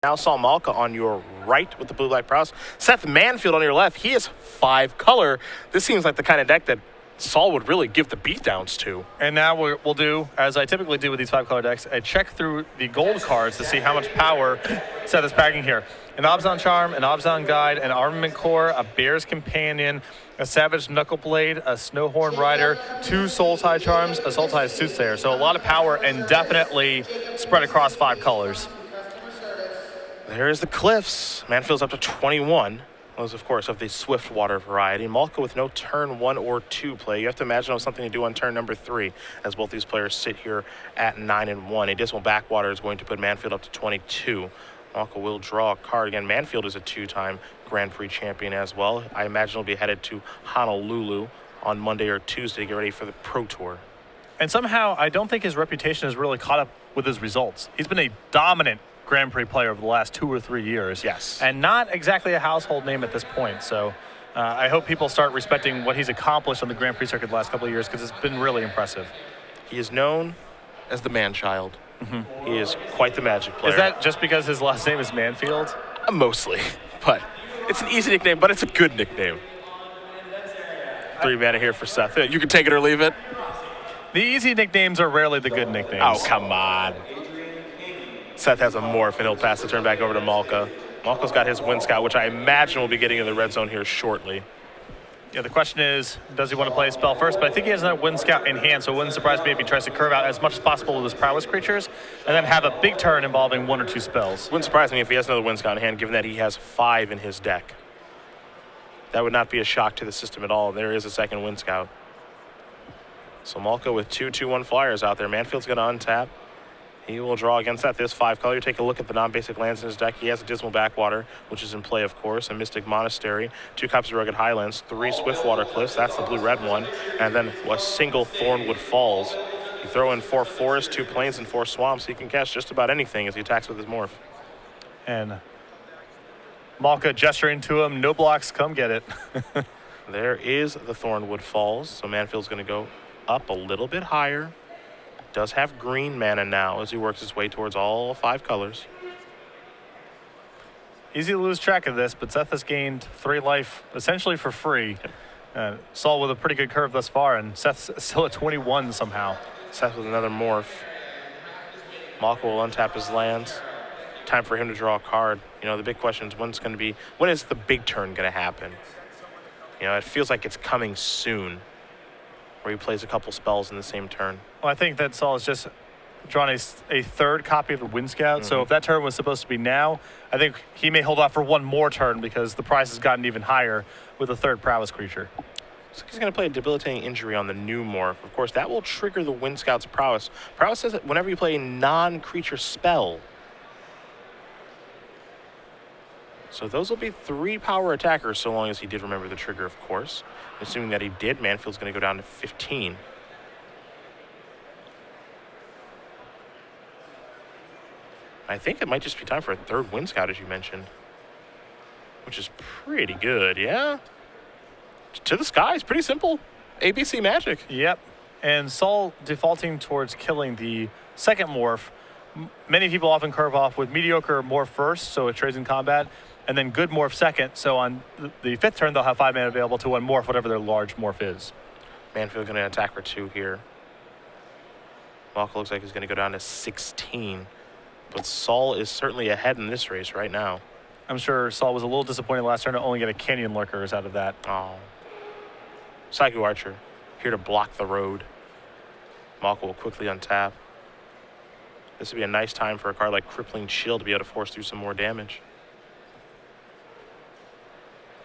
Now saw Malka on your right with the blue-black prowess. Seth Manfield on your left. He is 5-color. This seems like the kind of deck that Saul would really give the beatdowns to. And now we'll do, as I typically do with these 5-color decks, a check through the gold cards to see how much power Seth is packing here. An Obzon Charm, an Obzon Guide, an Armament Core, a Bear's Companion, a Savage Knuckleblade, a Snowhorn Rider, 2 Soul Tie Charms, a Soul Tie Soothsayer. So a lot of power and definitely spread across 5 colors. There's the Cliffs. Manfield's up to 21. Those, of course, of the Swiftwater variety. Malka with no turn 1 or 2 play. You have to imagine there's something to do on turn number 3, as both these players sit here at 9 and 1. A Dismal Backwater is going to put Manfield up to 22. Malka will draw a card. Again, Manfield is a 2-time Grand Prix champion as well. I imagine he'll be headed to Honolulu on Monday or Tuesday to get ready for the Pro Tour. And somehow, I don't think his reputation has really caught up with his results. He's been a dominant Grand Prix player over the last 2 or 3 years. Yes. And not exactly a household name at this point. So I hope people start respecting what he's accomplished on the Grand Prix circuit the last couple of years, because it's been really impressive. He is known as the man-child. He is quite the Magic player. Is that just because his last name is Manfield? Mostly, but it's an easy nickname, but it's a good nickname. 3 mana here for Seth. You can take it or leave it. The easy nicknames are rarely the good nicknames. Oh, come on. Seth has a morph, and he'll pass the turn back over to Malka. Malka's got his Wind Scout, which I imagine will be getting in the red zone here shortly. Yeah, the question is, does he want to play a spell first? But I think he has another Wind Scout in hand, so it wouldn't surprise me if he tries to curve out as much as possible with his prowess creatures, and then have a big turn involving 1 or 2 spells. Wouldn't surprise me if he has another Wind Scout in hand, given that he has 5 in his deck. That would not be a shock to the system at all. There is a second Wind Scout. So Malka with 2 2/1 flyers out there. Manfield's going to untap. He will draw against that. This 5-color. Take a look at the non-basic lands in his deck. He has a Dismal Backwater, which is in play, of course, a Mystic Monastery, 2 copies of Rugged Highlands, 3 Swiftwater Cliffs, that's the blue-red one, and then a single Thornwood Falls. You throw in 4 forests, 2 plains, and 4 swamps. He can catch just about anything as he attacks with his morph. And Malka gesturing to him, no blocks, come get it. There is the Thornwood Falls, so Manfield's going to go up a little bit higher. Does have green mana now as he works his way towards all 5 colors. Easy to lose track of this, but Seth has gained 3 life essentially for free. Saul with a pretty good curve thus far, and Seth's still at 21 somehow. Seth with another morph. Malka will untap his lands. Time for him to draw a card. You know, the big question is when is the big turn going to happen? You know, it feels like it's coming soon, where he plays a couple spells in the same turn. Well, I think that Saul has just drawn a 3rd copy of the Wind Scout. So if that turn was supposed to be now, I think he may hold off for 1 more turn because the price has gotten even higher with a 3rd prowess creature. So he's going to play a Debilitating Injury on the new morph. Of course, that will trigger the Wind Scout's prowess. Prowess says that whenever you play a non-creature spell. So those will be 3 power attackers, so long as he did remember the trigger, of course. Assuming that he did, Manfield's going to go down to 15. I think it might just be time for a 3rd Wind Scout, as you mentioned. Which is pretty good, yeah? To the skies, pretty simple. ABC magic. Yep. And Saul defaulting towards killing the 2nd morph. Many people often curve off with mediocre morph first, so it trades in combat, and then good morph second, so on the 5th turn they'll have 5 mana available to unmorph whatever their large morph is. Manfield going to attack for 2 here. Malka looks like he's going to go down to 16. But Saul is certainly ahead in this race right now. I'm sure Saul was a little disappointed last turn to only get a Canyon Lurkers out of that. Oh. Psycho Archer, here to block the road. Malka will quickly untap. This would be a nice time for a card like Crippling Chill to be able to force through some more damage.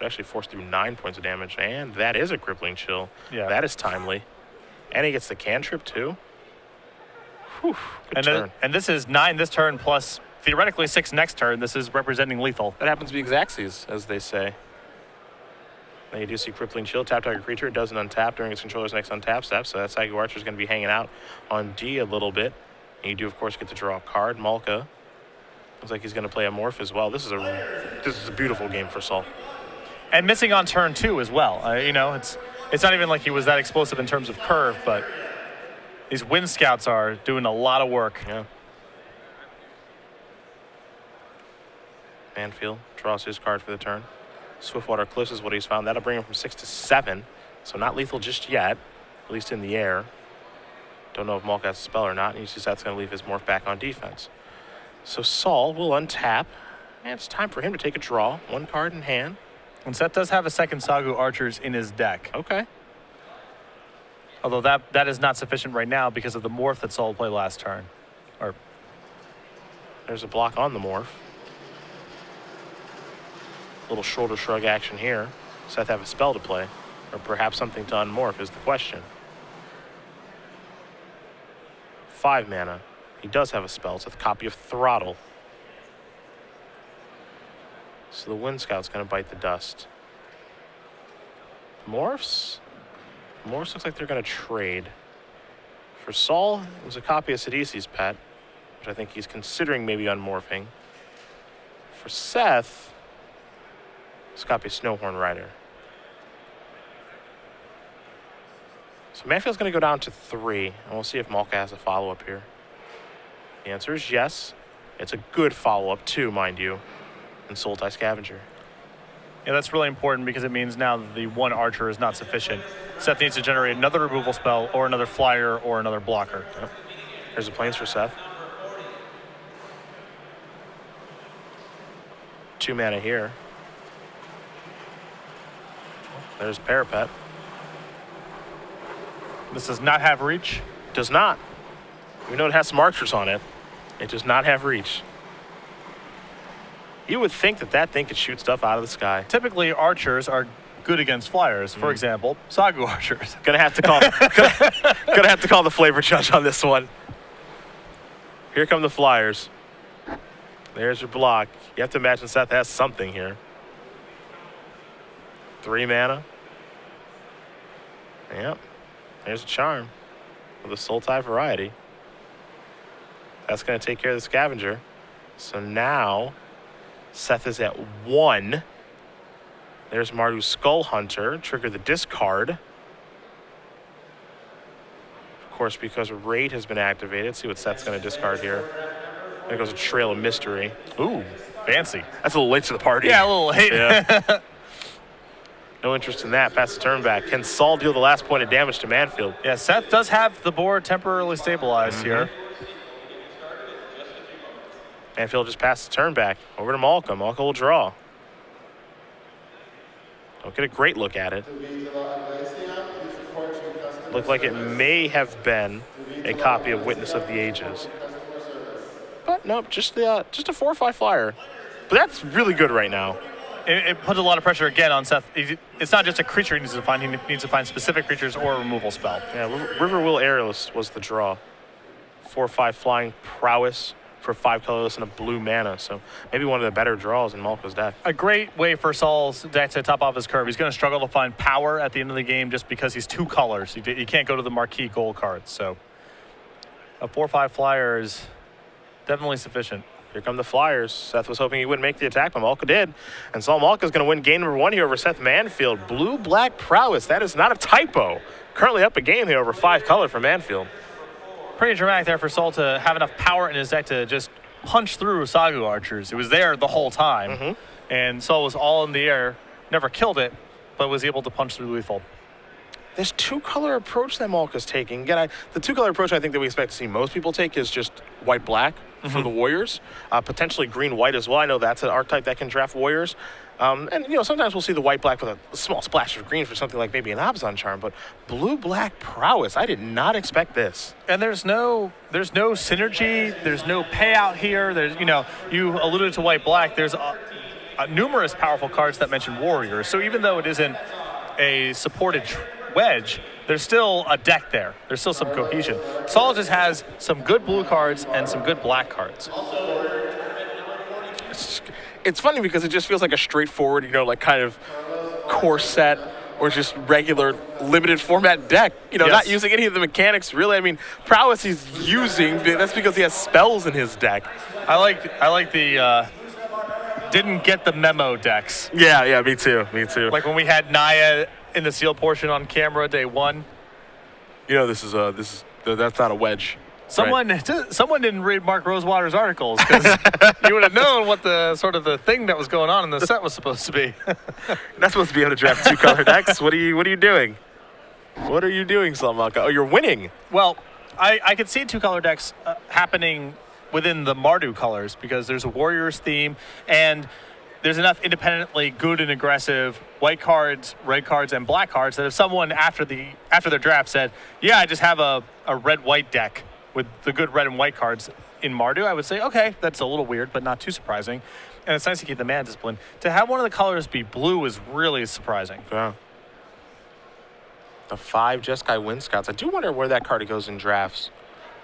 Actually force through 9 points of damage, and that is a Crippling Chill. Yeah. That is timely. And he gets the cantrip too. Whew, good turn. And this is 9 this turn plus theoretically 6 next turn. This is representing lethal. That happens to be Xaxes, as they say. Now you do see Crippling Chill. Tap target creature. It doesn't untap during its controller's next untap step, so that Psycho Archer is going to be hanging out on D a little bit. And you do, of course, get to draw a card. Malka looks like he's going to play a morph as well. This is a beautiful game for Saul. And missing on turn 2 as well. You know, it's not even like he was that explosive in terms of curve, but these Wind Scouts are doing a lot of work. Yeah. Manfield draws his card for the turn. Swiftwater Cliffs is what he's found. That'll bring him from 6 to 7. So not lethal just yet, at least in the air. Don't know if Malka has a spell or not. And that's going to leave his morph back on defense. So Saul will untap. And it's time for him to take a draw. 1 card in hand. And Seth does have a second Sagu Archers in his deck. Okay. Although that is not sufficient right now because of the morph that Saul played last turn. There's a block on the morph. Little shoulder shrug action here. Seth have a spell to play. Or perhaps something to unmorph is the question. 5 mana. He does have a spell. It's a copy of Throttle. So the Wind Scout's going to bite the dust. Morphs? Morphs looks like they're going to trade. For Saul, it was a copy of Sidisi's Pet, which I think he's considering maybe unmorphing. For Seth, it's a copy of Snowhorn Rider. So Manfield's going to go down to 3, and we'll see if Malka has a follow-up here. The answer is yes. It's a good follow-up too, mind you, in Sultai Scavenger. Yeah, that's really important because it means now that the 1 Archer is not sufficient. Seth needs to generate another removal spell or another flyer or another blocker. Yep. There's the Plains for Seth. 2 mana here. There's Parapet. This does not have reach. Does not. We know it has some archers on it. It does not have reach. You would think that thing could shoot stuff out of the sky. Typically, archers are good against flyers. For example, Sagu Archers. Gonna have to call the flavor judge on this one. Here come the flyers. There's your block. You have to imagine Seth has something here. 3 mana. Yep. There's a charm with a Sultai variety. That's going to take care of the Scavenger. So now Seth is at 1. There's Mardu's Skull Hunter. Trigger the discard. Of course, because Raid has been activated. See what Seth's going to discard here. There goes a Trail of Mystery. Ooh, fancy. That's a little late to the party. Yeah, a little late. Yeah. No interest in that. Pass the turn back. Can Saul deal the last point of damage to Manfield? Yeah, Seth does have the board temporarily stabilized here. Manfield just passed the turn back. Over to Malka. Malka will draw. Don't get a great look at it. Looked like it may have been a copy of Witness of the Ages. But nope, just a 4/5 flyer. But that's really good right now. It puts a lot of pressure again on Seth. It's not just a creature he needs to find. He needs to find specific creatures or a removal spell. Yeah, Riverwheel Aerialist was the draw. 4/5 flying prowess for 5 colorless and a blue mana. So maybe one of the better draws in Malka's deck. A great way for Saul's deck to top off his curve. He's going to struggle to find power at the end of the game just because he's 2 colors. He can't go to the marquee gold cards. So a 4/5 flyer is definitely sufficient. Here come the Flyers. Seth was hoping he wouldn't make the attack, but Malka did. And Saul Malka's going to win game number 1 here over Seth Manfield. Blue-black prowess. That is not a typo. Currently up a game here over 5 color for Manfield. Pretty dramatic there for Saul to have enough power in his deck to just punch through Sagu Archers. It was there the whole time. And Saul was all in the air, never killed it, but was able to punch through lethal. This 2-color approach that Malka's taking. Again, the 2-color approach I think that we expect to see most people take is just white-black for the Warriors. Potentially green-white as well. I know that's an archetype that can draft Warriors. And, sometimes we'll see the white-black with a small splash of green for something like maybe an Abzan Charm. But blue-black prowess, I did not expect this. And there's no synergy. There's no payout here. There's, you alluded to white-black. There's numerous powerful cards that mention Warriors. So even though it isn't a supported wedge, there's still a deck there. There's still some cohesion. Saul just has some good blue cards and some good black cards. It's funny because it just feels like a straightforward, kind of core set or just regular limited format deck. Not using any of the mechanics really. I mean, prowess he's using, that's because he has spells in his deck. I like the didn't get the memo decks. Yeah, me too. Like when we had Naya in the sealed portion on camera day 1. That's not a wedge. Someone didn't read Mark Rosewater's articles, because you would have known what the sort of the thing that was going on in the set was supposed to be. Not supposed to be able to draft 2-color decks. What are you doing? What are you doing, Malka? Oh, you're winning. Well, I could see 2-color decks happening within the Mardu colors, because there's a Warriors theme, and there's enough independently good and aggressive white cards, red cards, and black cards that if someone after their draft said, yeah, I just have a red-white deck with the good red and white cards in Mardu, I would say, okay, that's a little weird, but not too surprising. And it's nice to keep the mana discipline. To have one of the colors be blue is really surprising. Yeah. The 5 Jeskai Wind Scouts. I do wonder where that card goes in drafts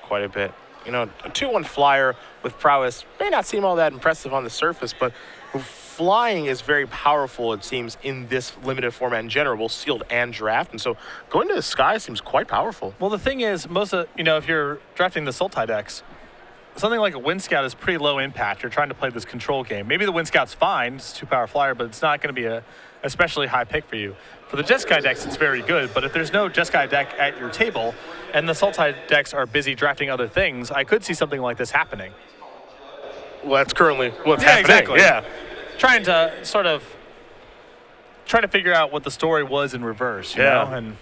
quite a bit. You know, a 2-1 flyer with prowess may not seem all that impressive on the surface, but flying is very powerful, it seems, in this limited format in general, both sealed and draft. And so going to the sky seems quite powerful. Well, the thing is, if you're drafting the Sultai decks, something like a Wind Scout is pretty low impact. You're trying to play this control game. Maybe the Wind Scout's fine, it's 2-power flyer, but it's not going to be a especially high pick for you. For the Jeskai decks, it's very good, but if there's no Jeskai deck at your table and the Sultai decks are busy drafting other things, I could see something like this happening. Well, that's currently what's happening. Exactly. Yeah. Trying to figure out what the story was in reverse, you know? And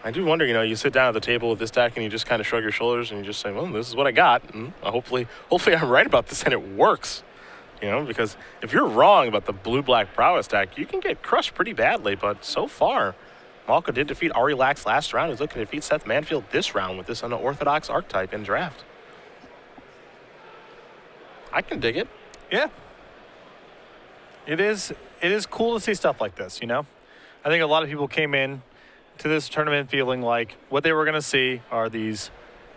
I do wonder, you sit down at the table with this deck and you just kind of shrug your shoulders and you just say, well, this is what I got. And hopefully I'm right about this and it works. Because if you're wrong about the blue-black prowess deck, you can get crushed pretty badly. But so far, Malka did defeat Ari Lax last round. He's looking to defeat Seth Manfield this round with this unorthodox archetype in draft. I can dig it. Yeah. It is cool to see stuff like this, I think a lot of people came in to this tournament feeling like what they were going to see are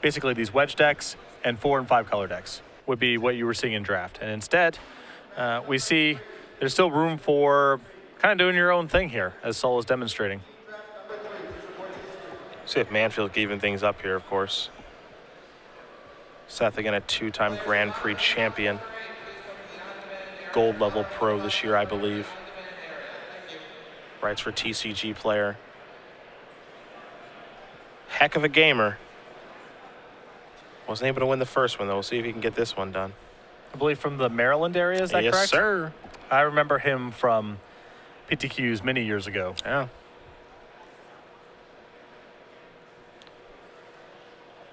basically these wedge decks and 4 and 5 color decks would be what you were seeing in draft. And instead, we see there's still room for kind of doing your own thing here, as Sol is demonstrating. See if Manfield can even things up here, of course. Seth, again, a 2-time Grand Prix champion. Gold level pro this year, I believe. Writes for TCG Player. Heck of a gamer. Wasn't able to win the first one, though. We'll see if he can get this one done. I believe from the Maryland area, is that correct? Yes, sir. I remember him from PTQs many years ago. Yeah.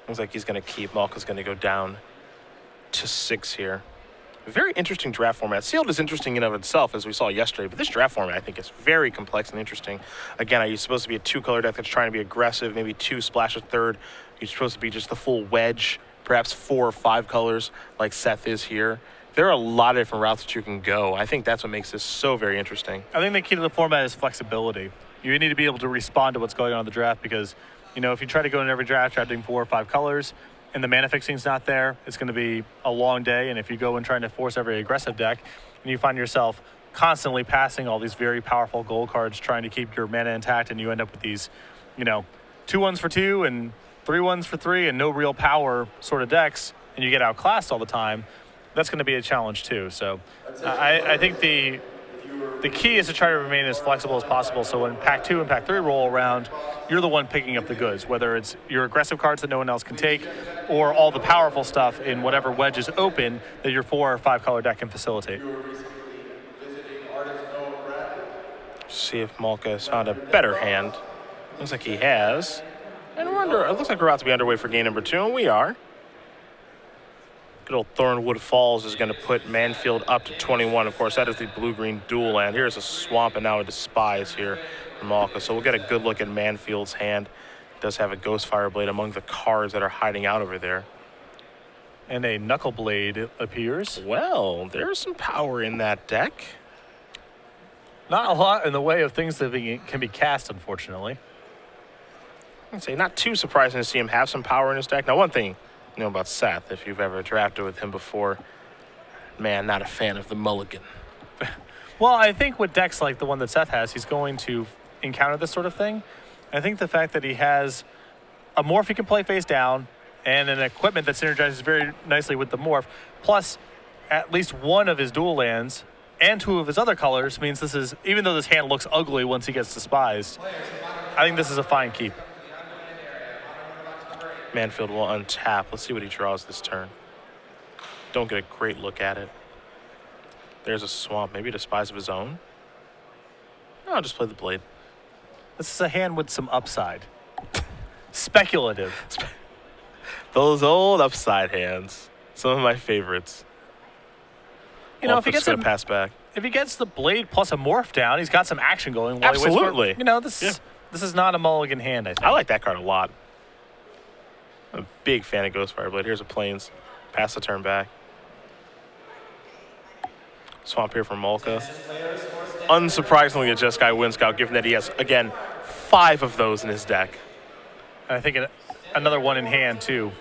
Looks like he's going to keep. Malka's going to go down to 6 here. Very interesting draft format. Sealed is interesting in of itself, as we saw yesterday, but this draft format, I think, is very complex and interesting. Again, are you supposed to be a 2-color deck that's trying to be aggressive, maybe 2 splash a third? You're supposed to be just the full wedge, perhaps 4 or 5 colors like Seth is here. There are a lot of different routes that you can go. I think that's what makes this so very interesting. I think the key to the format is flexibility. You need to be able to respond to what's going on in the draft because, if you try to go in every draft drafting 4 or 5 colors, and the mana fixing's not there, it's going to be a long day. And if you go and trying to force every aggressive deck, and you find yourself constantly passing all these very powerful gold cards trying to keep your mana intact, and you end up with these, 2-1s for 2 and 3-1s for 3 and no real power sort of decks, and you get outclassed all the time, that's going to be a challenge too. So I think the key is to try to remain as flexible as possible, so when Pack 2 and Pack 3 roll around, you're the one picking up the goods, whether it's your aggressive cards that no one else can take or all the powerful stuff in whatever wedge is open that your 4 or 5 color deck can facilitate. See if Malka has found a better hand. Looks like he has. And it looks like we're about to be underway for game number 2, and we are. Good old Thornwood Falls is going to put Manfield up to 21. Of course, that is the blue-green dual land. Here's a Swamp and now a Despise here from Malka. So we'll get a good look at Manfield's hand. It does have a Ghost Fireblade among the cards that are hiding out over there. And a Knuckle Blade appears. Well, there's some power in that deck. Not a lot in the way of things that can be cast, unfortunately. I'd say not too surprising to see him have some power in his deck. Now, one thing about Seth, if you've ever drafted with him before, man, not a fan of the mulligan. Well, I think with decks like the one that Seth has, he's going to encounter this sort of thing. I think the fact that he has a morph he can play face down and an equipment that synergizes very nicely with the morph, plus at least one of his dual lands and 2 of his other colors means this is, even though this hand looks ugly once he gets despised, I think this is a fine keep. Manfield will untap. Let's see what he draws this turn. Don't get a great look at it. There's a swamp. Maybe a Despise of his own. No, I'll just play the blade. This is a hand with some upside. Speculative. Those old upside hands. Some of my favorites. You know, if he gets a pass back. If he gets the blade plus a morph down, he's got some action going. While Absolutely. He waits for, this is not a mulligan hand, I think. I like that card a lot. I'm a big fan of Ghostfire Blade. Here's a Plains. Pass the turn back. Swamp here from Malka. Unsurprisingly, a Jeskai Windscout, given that he has, again, 5 of those in his deck. And I think another one in hand, too.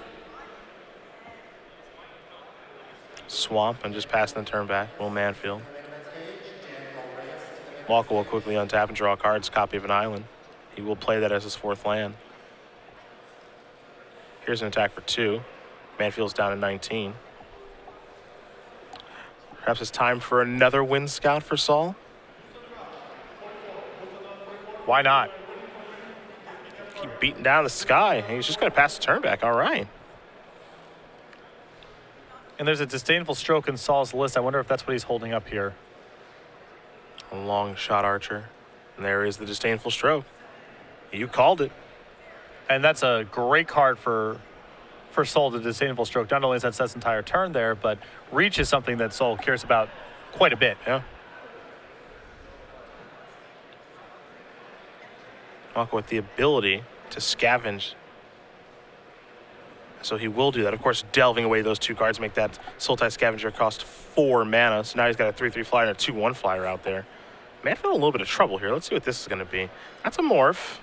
Swamp and just passing the turn back. Will Manfield. Malka will quickly untap and draw cards, copy of an island. He will play that as his 4th land. Here's an attack for 2. Manfield's down to 19. Perhaps it's time for another Wind Scout for Saul. Why not? Keep beating down the sky. He's just going to pass the turn back. All right. And there's a disdainful stroke in Saul's list. I wonder if that's what he's holding up here. A long shot archer. And there is the disdainful stroke. You called it. And that's a great card for Soul, the disdainful stroke. Not only is that Seth's entire turn there, but reach is something that Soul cares about quite a bit. Yeah. Malka with the ability to scavenge. So he will do that. Of course, delving away those 2 cards make that Sultai Scavenger cost 4 mana. So now he's got a 3/3 flyer and a 2/1 flyer out there. Manfield in a little bit of trouble here. Let's see what this is going to be. That's a morph.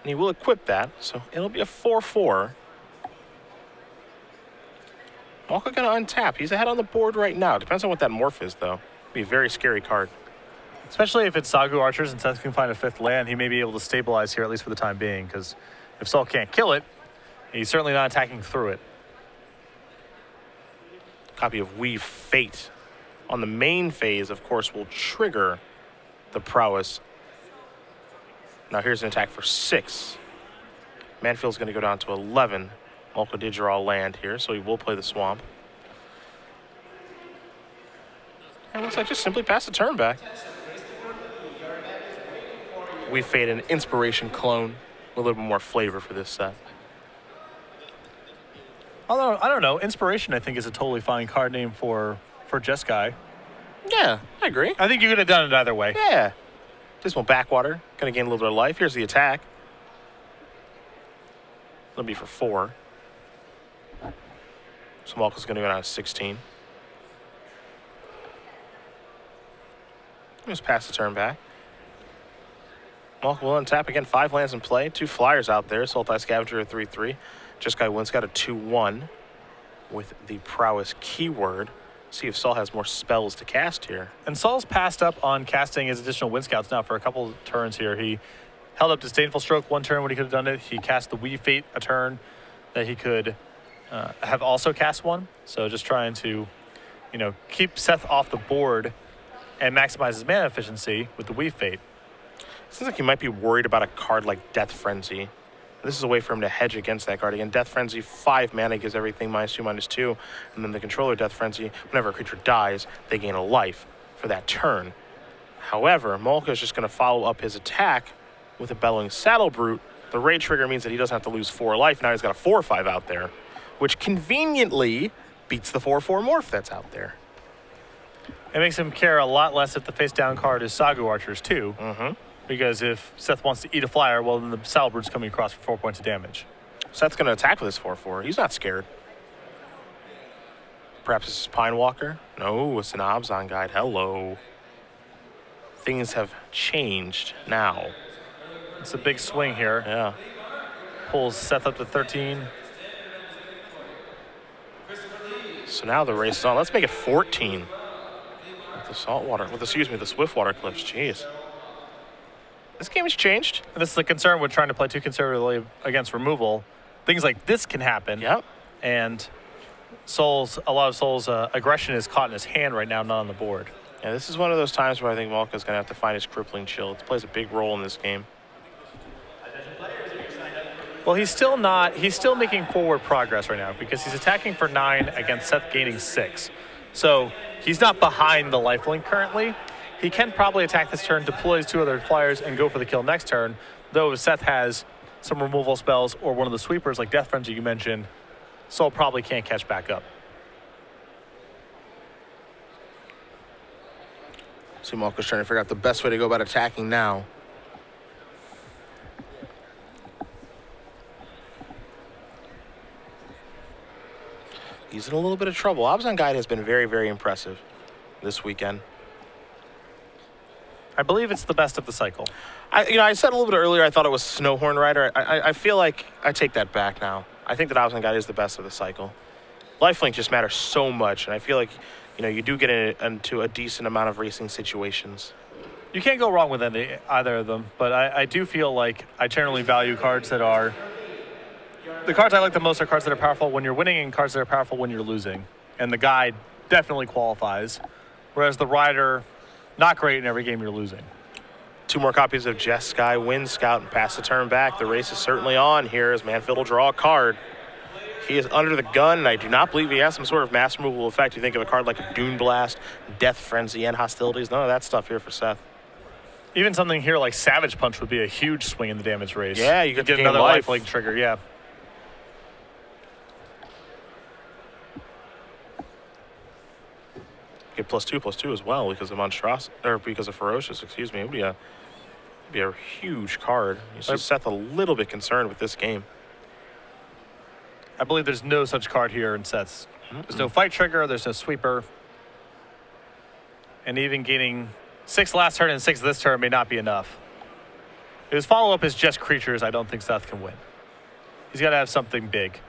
And he will equip that. So it'll be a 4/4. Malka going to untap. He's ahead on the board right now. Depends on what that morph is, though. It'll be a very scary card. Especially if it's Sagu Archers and Seth can find a 5th land, he may be able to stabilize here, at least for the time being, because if Saul can't kill it, he's certainly not attacking through it. Copy of Weave Fate. On the main phase, of course, will trigger the prowess. Now here's an attack for 6. Manfield's going to go down to 11. Malka did draw land here, so he will play the swamp. And it looks like just simply pass the turn back. We fade an inspiration clone with a little bit more flavor for this set. Although, I don't know, Inspiration I think is a totally fine card name for Jeskai. Yeah, I agree. I think you could have done it either way. Yeah. Just one backwater. Gonna gain a little bit of life. Here's the attack. It'll be for 4. So Malka's gonna go down to 16. Just pass the turn back. Malka will untap again. 5 lands in play. 2 flyers out there. Sultai Scavenger a 3/3. Jeskai Windscout a 2/1 with the prowess keyword. See if Saul has more spells to cast here. And Saul's passed up on casting his additional Wind Scouts now for a couple of turns here. He held up Disdainful Stroke 1 turn when he could have done it. He cast the Weave Fate a turn that he could have also cast 1. So just trying to, keep Seth off the board and maximize his mana efficiency with the Weave Fate. Seems like you might be worried about a card like Death Frenzy. This is a way for him to hedge against that card. Again, Death Frenzy, 5 mana, gives everything -2/-2. And then the controller Death Frenzy, whenever a creature dies, they gain a life for that turn. However, Malka is just going to follow up his attack with a Bellowing Saddle Brute. The raid trigger means that he doesn't have to lose 4 life. Now he's got a 4/5 out there, which conveniently beats the 4/4 morph that's out there. It makes him care a lot less if the face down card is Sagu Archers too. Mm-hmm. Because if Seth wants to eat a flyer, well, then the Saddle Brute's coming across for 4 points of damage. Seth's going to attack with his 4/4. He's not scared. Perhaps this is Pine Walker? No, it's an Abzan Guide. Hello. Things have changed now. It's a big swing here. Yeah. Pulls Seth up to 13. So now the race is on. Let's make it 14. With the saltwater, the Swiftwater Cliffs. Jeez. This game has changed. And this is the concern with trying to play too conservatively against removal. Things like this can happen. Yep. And a lot of Soul's aggression is caught in his hand right now, not on the board. Yeah, this is one of those times where I think Malka's going to have to find his Crippling Chill. It plays a big role in this game. Well, he's still not. He's still making forward progress right now because he's attacking for 9 against Seth gaining 6. So he's not behind the lifelink currently. He can probably attack this turn, deploy his 2 other flyers, and go for the kill next turn. Though if Seth has some removal spells or one of the sweepers like Death Frenzy you mentioned, Sol probably can't catch back up. See, Malka's trying to figure out the best way to go about attacking now. He's in a little bit of trouble. Abzan Guide has been very, very impressive this weekend. I believe it's the best of the cycle. I said a little bit earlier I thought it was Snowhorn Rider. I feel like I take that back now. I think that Abzan Guide is the best of the cycle. Lifelink just matters so much, and I feel like you do get into a decent amount of racing situations. You can't go wrong with either of them, but I do feel like I generally value cards that are... The cards I like the most are cards that are powerful when you're winning and cards that are powerful when you're losing. And the Guide definitely qualifies, whereas the Rider, not great in every game you're losing. 2 more copies of Jess Sky, Wind Scout, and pass the turn back. The race is certainly on here as Manfield will draw a card. He is under the gun, and I do not believe he has some sort of mass removal effect. You think of a card like a Dune Blast, Death Frenzy, and Hostilities. None of that stuff here for Seth. Even something here like Savage Punch would be a huge swing in the damage race. Yeah, you could get gain another life. lifelink trigger, yeah. Get +2/+2 as well because of Monstrosity, or because of Ferocious, excuse me. It would be a huge card. You see Seth a little bit concerned with this game. I believe there's no such card here in Seth's. There's no fight trigger, there's no sweeper. And even gaining 6 last turn and 6 this turn may not be enough. If his follow-up is just creatures, I don't think Seth can win. He's got to have something big.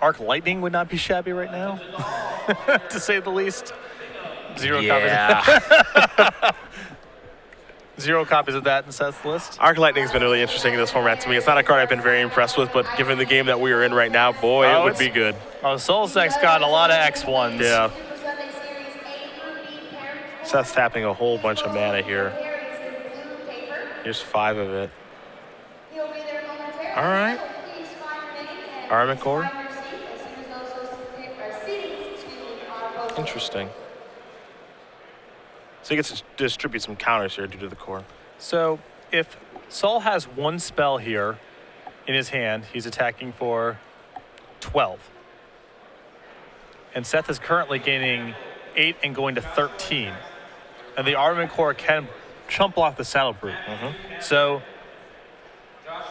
Arc Lightning would not be shabby right now, to say the least. 0 copies. 0 copies of that in Seth's list. Arc Lightning's been really interesting in this format to me. It's not a card I've been very impressed with, but given the game that we are in right now, boy, it would be good. Oh, Solsec's got a lot of X1s. Yeah. Seth's tapping a whole bunch of mana here. Here's 5 of it. All right. Armament Core. Interesting. So he gets to distribute some counters here due to the core. So if Sol has 1 spell here in his hand, he's attacking for 12. And Seth is currently gaining 8 and going to 13. And the Armament Core can chump block the Saddle Brute. So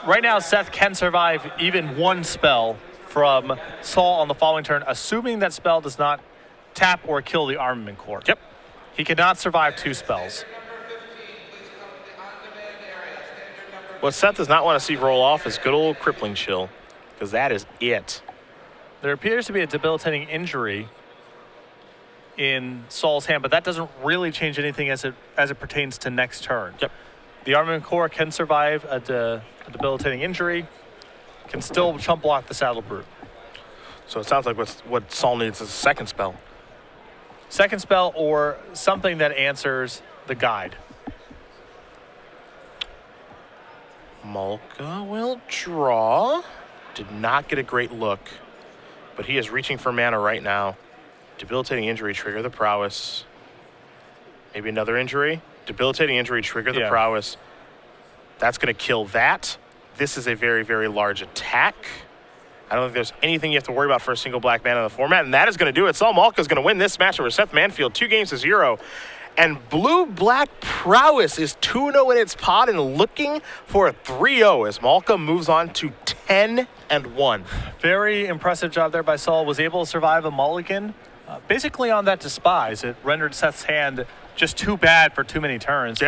right now Seth can survive even 1 spell from Sol on the following turn, assuming that spell does not tap or kill the Armament Core. Yep. He cannot survive 2 spells. What Seth does not want to see roll off is good old Crippling Chill, because that is it. There appears to be a debilitating injury in Sol's hand, but that doesn't really change anything as it pertains to next turn. Yep. The Armament Core can survive a debilitating injury, can still chump block the Saddle Brute. So it sounds like what Sol needs is a second spell. Second spell or something that answers the Guide. Malka will draw. Did not get a great look, but he is reaching for mana right now. Debilitating injury, trigger the prowess. Maybe another injury. Debilitating injury, trigger the prowess. That's going to kill that. This is a very, very large attack. I don't think there's anything you have to worry about for a single black mana in the format, and that is going to do it. Sol Malka is going to win this match over Seth Manfield, 2-0. And blue-black prowess is 2-0 in its pod and looking for a 3-0 as Malka moves on to 10-1. Very impressive job there by Sol. Was able to survive a mulligan. Basically on that Despise, it rendered Seth's hand just too bad for too many turns.